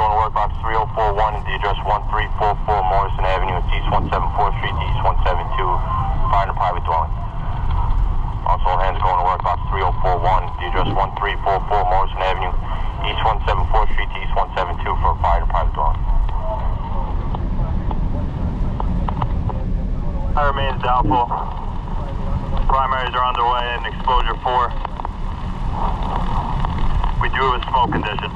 going to work box 3041 at the address 1344 Morrison Avenue at East 174th Street to East 172, fire in a private dwelling. Also, all hands are going to work box 3041 at the address 1344 Morrison Avenue, East 174th Street to East 172 for a fire in a private dwelling. Fire remains doubtful. Primaries are underway in exposure 4. We do have a smoke condition.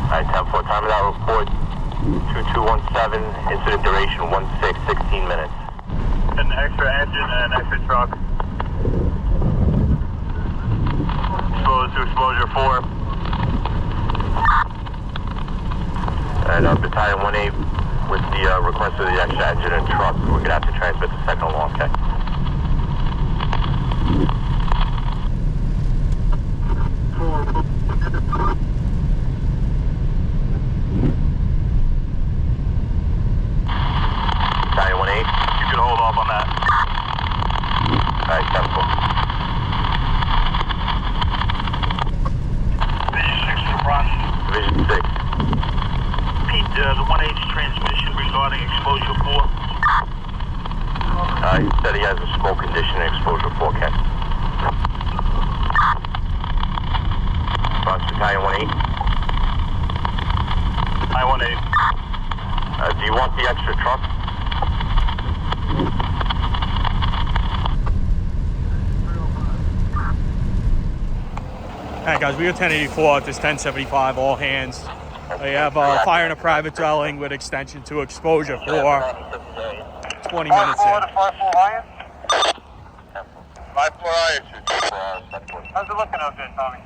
Alright, 10-4, time of that report, 2217, incident duration 16 minutes. An extra engine and an extra truck. Exposed to exposure 4. And Battalion 1-8 with the request of the extra engine and truck, we're going to have to transmit the second along, okay? Battalion 1-8, you can hold off on that. Alright, 10-4. Division 6 for Bronx. Division 6. Pete, the 1H transmission regarding exposure 4. He said he has a smoke condition and exposure 4, okay? Bronx Battalion 1-8. Battalion 1-8. Do you want the extra truck? Alright guys, we are 1084 at this 1075, all hands. They have fire in a private dwelling with extension to exposure 4. 20 minutes in. 5-4 Lion? 5-4 Lion. How's it looking out there, Tommy?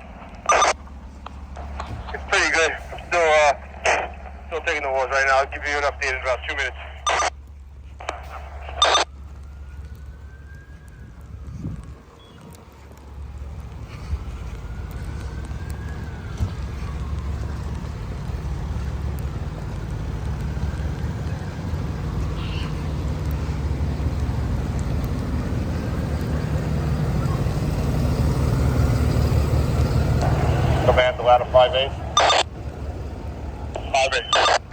It's pretty good. I'm still taking the walls right now. I'll give you an update in about 2 minutes. Command the ladder 5-8. 5-8.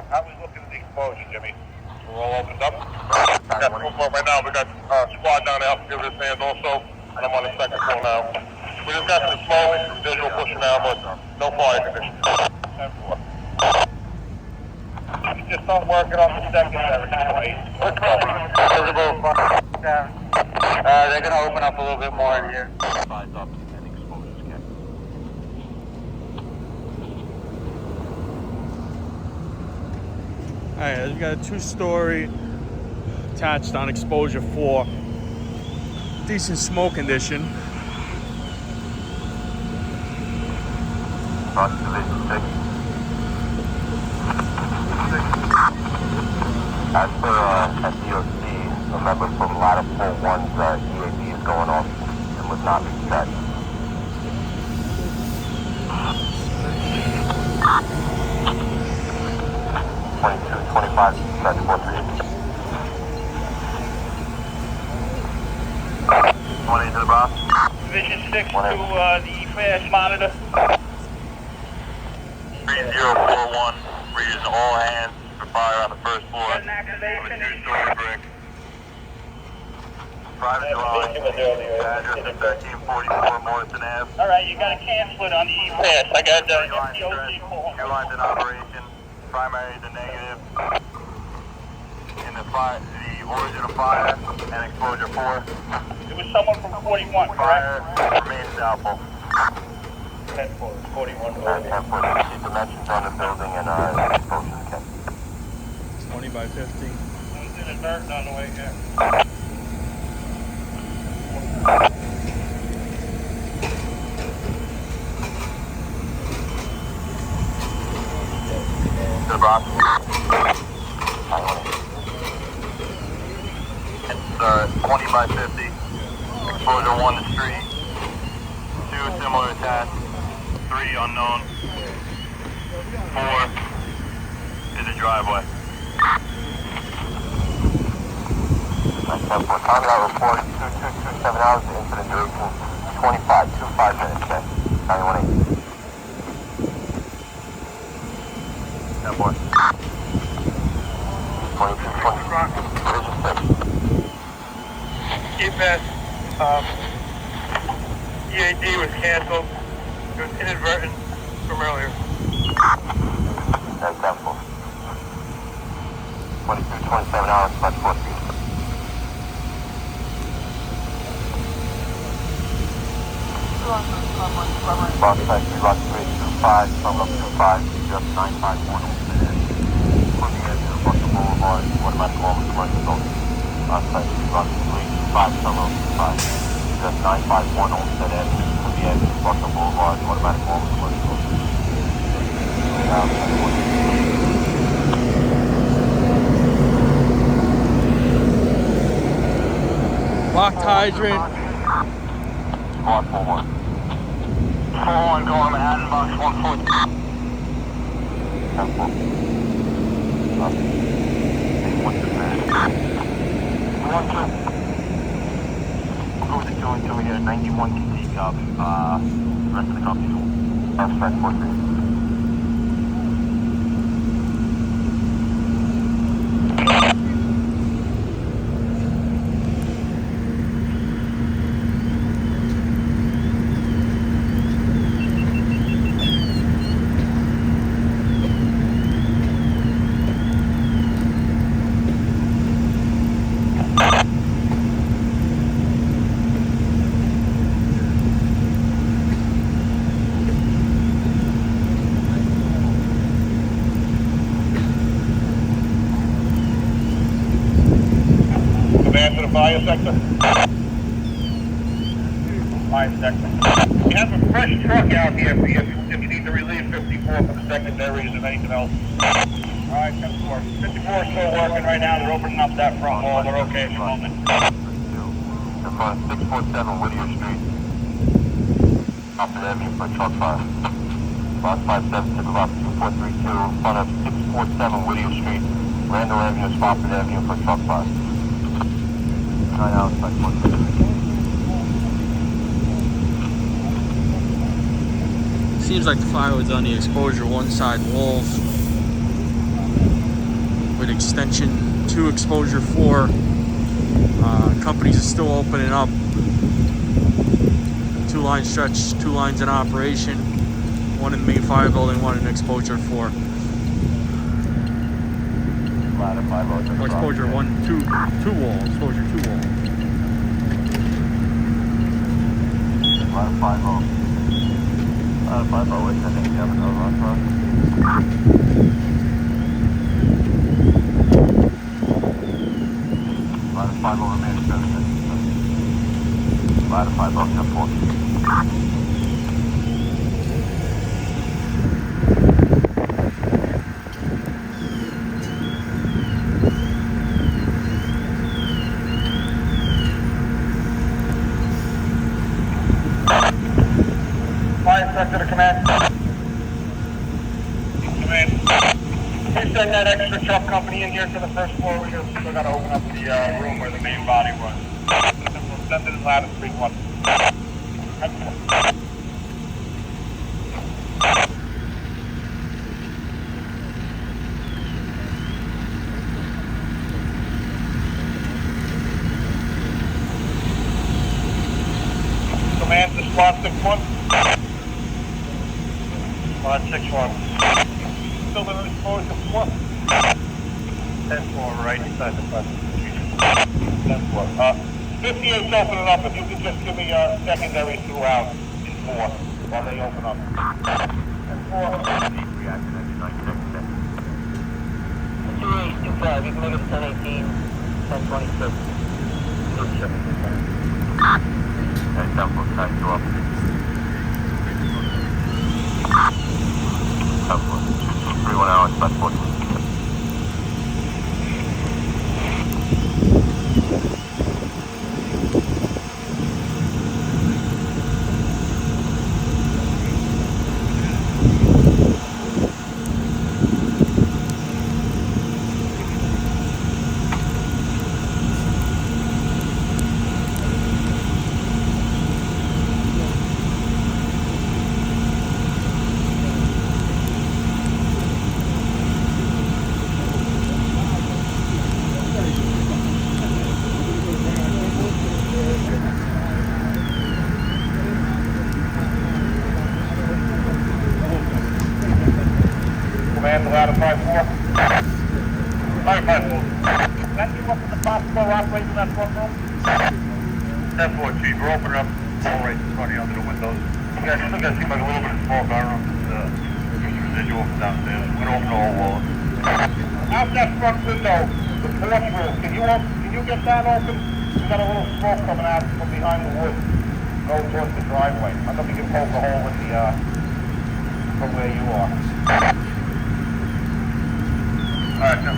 How we looking at the exposure, Jimmy? We're all opened up. We got full floor right now. We got squad down there helping give us hands also. And I'm on the second floor now. We just got some smoke, some visual pushing now, but no fire condition. 10-4. Just start working on the second level. They're going to open up a little bit more in here. Size up and exposures, okay? Alright, we got a 2-story attached on exposure 4. Decent smoke condition. Bronx Division 6. As per FDOC, a member from ladder 41's EAD is going off and was not reset. (22, 25, 43. 1-8 to the box. Division 6 to the flash monitor. 3041, we're using all hands for fire on the first floor. Got an activation. 2-story brick. Private dwelling. Address is 1344 Morrison Ave. Alright, you gotta cancel it on the E-Pass. I got the Lines FDOC calling. 2 lines in operation. Primary to negative. In the fire, the origin of fire and exposure 4. It was someone from 41, Fire correct? remains doubtful. 10-4, 41. 10-4, dimensions on the building and exposure kept. 20 by 50. One's in the dirt on the way here. To the box. It's 20 by 50. Exposure 1 to street. 2 similar attached. 3 unknown. 4 is a driveway. Time out report 2227 hours. Incident duration 25 minutes. 918. That boy. 22, 20. Division 6. EMS, EAD was canceled. It was inadvertent from earlier. That's 10-4. 22, 27 hours, plus 4 feet. Box type 3, box 325, sum up 25, just 951 on the end. Putting in Buster Boulevard, automatic moment, commercial zone. Box type 3, box 325, sum up 25, just 951 on the end. Putting in Buster Boulevard, automatic moment, commercial zone. Locked hydrant. Squad 4-1. 4-1 going Manhattan, box 140. 10-4. What's the man? 1-2. We'll go with the 2 and 2 here. 91 can take up. The rest of the company's full. Suspect 4-3. To the fire sector. Fire sector. We have a fresh truck out here for you if you need to relieve 54 for the secondaries and anything else. Alright, 10-4. 54 is still working right now. They're opening up that front wall. They're okay at the moment. In front of 647 Whittier Street. Off the avenue for truck fire. Box 576, box 2432. In front of 647 Whittier Street. Randall Avenue, Spofford Avenue for truck fire. 9 hours, like 1. Seems like the fire was on the exposure 1 side walls with extension to exposure 4. Companies are still opening up. 2 lines stretch, 2 lines in operation. 1 in the main fire building, 1 in exposure 4. Or exposure 1, 2 wall, exposure 2 wall. Ladder 5-0. Ladder 5-0, wait, I think you have another run for us. Ladder 5-0 remains 7. Ladder 5-0, 10-4. Sector to command. Command. Please send that extra truck company in here to the first floor. We still got to open up the room where the main body was. We'll send it in ladder 3-1. Command to squad 6-1. Squad 6-1. Still in exposed to 4. 10-4, right inside the front. 10-4. 58's opening up. If you could just give me secondaries throughout in 4 while they open up. 10-4. Reaction engine 96. 2825, you can make it 1018, 1026. 37. And 10-4, tight, go up. 3-1 hours, plus 40. That's what, Chief. We're opening up all right in front of you under the windows. Yeah, still got to seem like a little bit of smoke. I don't know if it's just residual from downstairs. We're going to open the whole wall. Out that front window, the porch roof, can you get that open? We got a little smoke coming out from behind the wood, going towards the driveway. I don't think you can poke a hole in the, from where you are. Alright, no.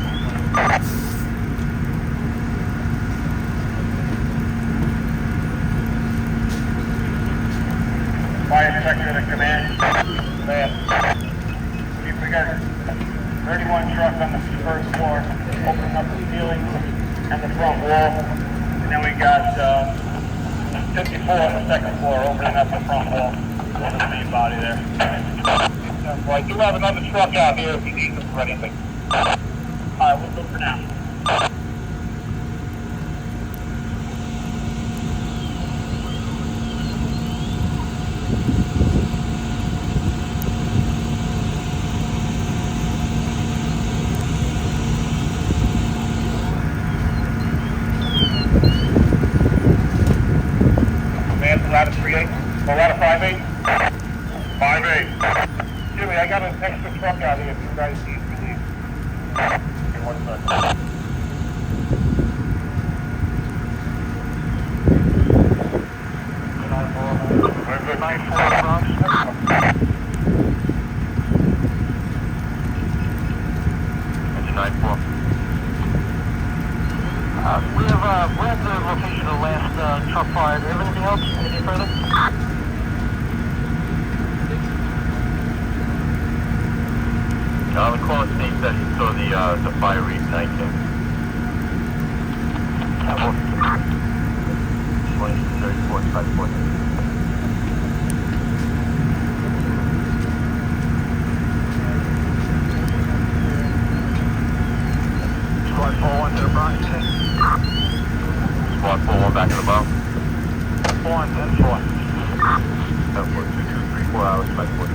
Fire sector to command. Command. We got 31 trucks on the first floor, opening up the ceiling and the front wall. And then we got 54 on the second floor, opening up the front wall. There's a main body there. So I do have another truck out here if you need them for anything. Alright, we'll go for now. Ladder 3-8, or ladder 5-8? 5-8. Jimmy, I got an extra truck out here if you guys need relief. Okay, 1 second. Very good. 9-4 Bronx. Engine 9-4. We have the location of the last truck fire. Do you have anything else? Anything further? The call states that he saw the fire reigniting. 20, 34, 54. Squad 4-1 to the Bronx. Squad 4-1 back in the bow. 4-1, 10-4. 10-4, 2, 2, 3, 4 hours, 5-4.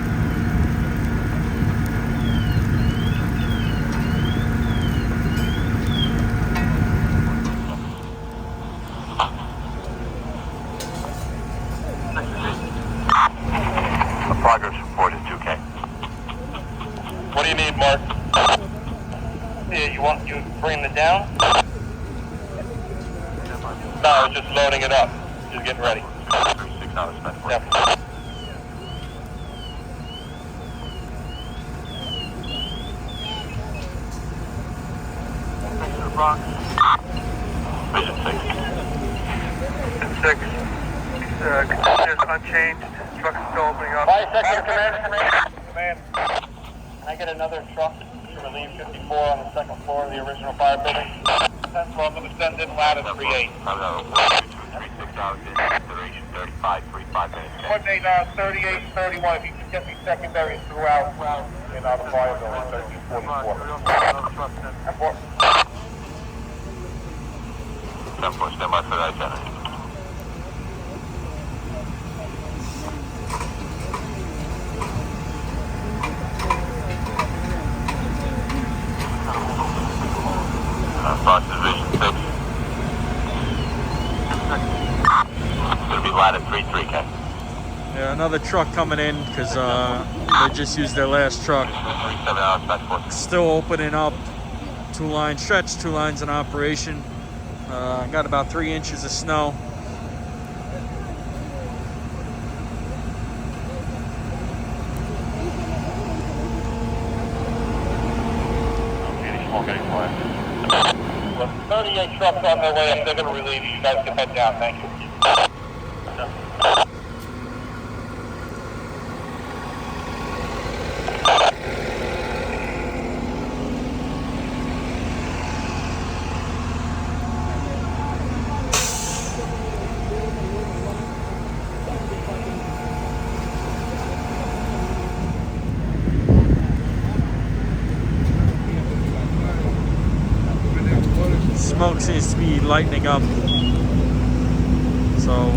The progress report is 2K. What do you need, Mark? Yeah, you bringing it down? No, I was just loading it up. Just getting ready. 36 hours spent. Yeah. Bronx. Vision 6. 6. Containers unchanged. Truck's still opening up. Fire sector command. Command. Can I get another truck to relieve 54 on the second floor of the original fire building? 10 floor, I'm going to send in ladder 3-8. 36 hours in consideration, 35, 35 minutes. Coordinate 38, 31. If you can get me secondaries throughout in the fire building, 1344. 10-4, stand by for that, Jenna. Fox Division 6. It's going to be ladder 3-3, Ken. Yeah, another truck coming in because they just used their last truck. 37 hours, back 4. Still opening up. 2-line stretch, 2 lines in operation. Got about 3 inches of snow. Well, 38 trucks on their way up. They're going to relieve you. You guys can head down. Thank you. Smoke seems to be lightening up. So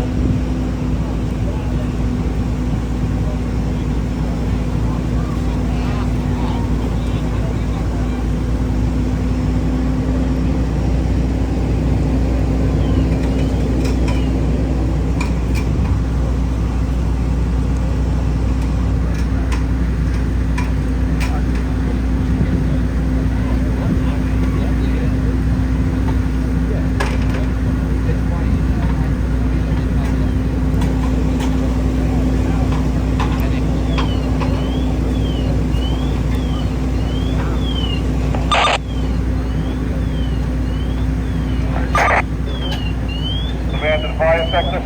command to the fire sector.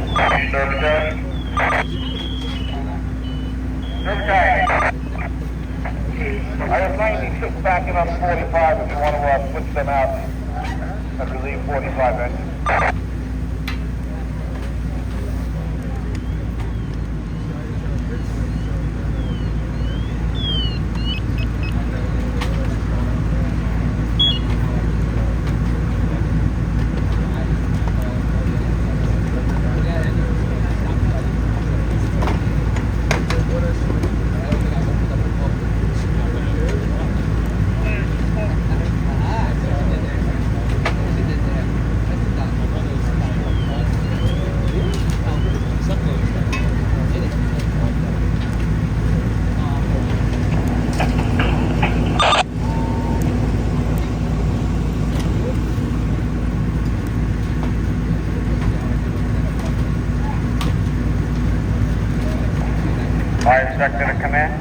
Service area. Service area. I have 96 backing up 45 if you want to switch them out and relieve 45 engines. Fire sector to command.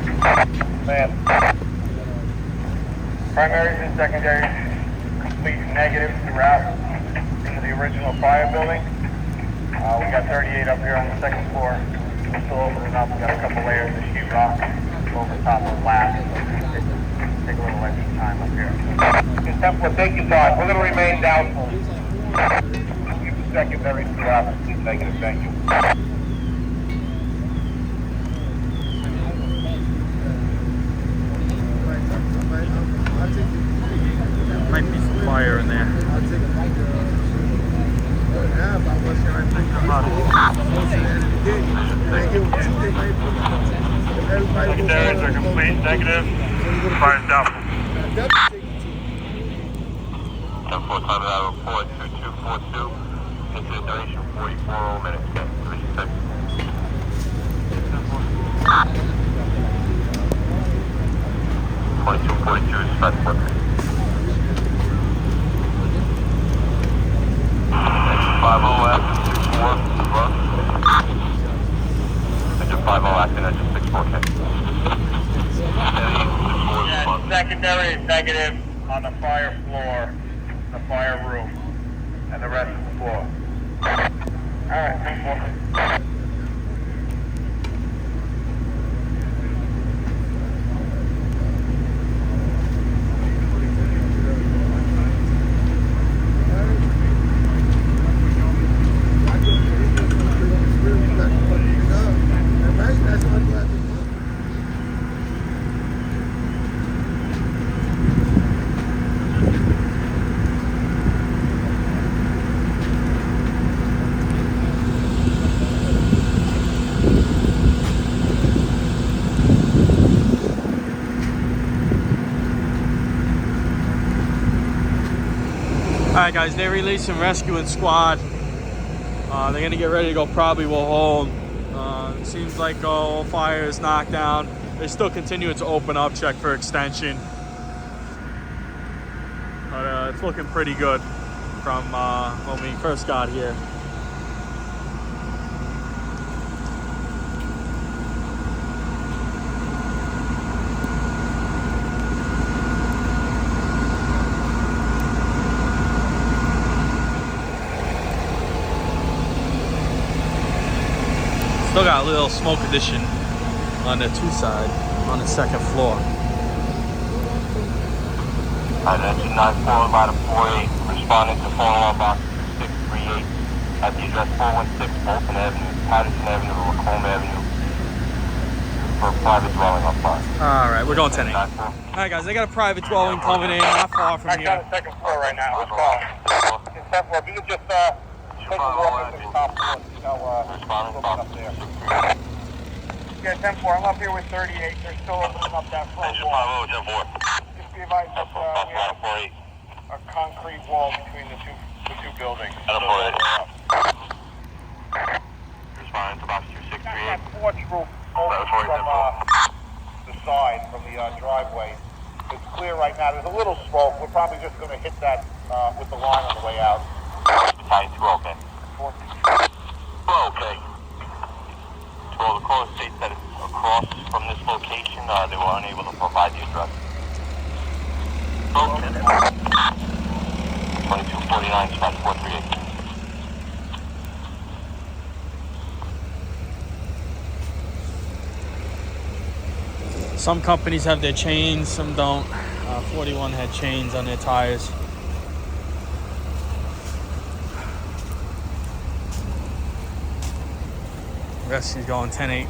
Command. Primaries and secondaries complete negative throughout into the original fire building. We got 38 up here on the second floor. We're still opening up. We got a couple layers of sheetrock over top of glass. Take a little extra time up here. Just temple, take your time. We're going to remain doubtful. Keep the secondaries throughout. Complete negative. Thank you. Might be some fire in there. Secondaries are complete, negative. Fire's doubtful. 10-4 time out report 2242. Incident duration 44 minutes. 36. 2242 is fast working. 50 active 64 above. Engine 50 active engine 64K. Yeah, secondary is negative on the fire floor, the fire room, and the rest of the floor. Alright, 10-4. Alright guys, they're releasing rescue and squad. They're gonna get ready to go probably home. It seems like all fire is knocked down. They're still continuing to open up, check for extension. But it's looking pretty good from when we first got here. Still got a little smoke addition on the 2 side, on the second floor. Engine 94 by the 48, responding to phone alarm box 638 at the address 416 Bolton Avenue, Patterson Avenue, Lacombe Avenue for a private dwelling on fire. Alright, we're going 10-8. Alright guys, they got a private dwelling coming in, not far from Back here. on the second floor right now. Let's go. It's 10-4. If you could just take a walk to the top floor. Open up there. Yeah, 10-4. I'm up here with 38. They're still opening up that front wall. 10-4. Just be advised that we have a concrete wall between the two buildings. Responding to box 2638. That porch roof opens from the side, from the driveway. It's clear right now. There's a little smoke. We're probably just going to hit that with the line on the way out. Battalion 2 okay. 2 okay. Well, the caller states that it's across from this location. They were unable to provide the address. Okay. 2249, spot 438. Some companies have their chains, some don't. 41 had chains on their tires. Rescue's going 10-8.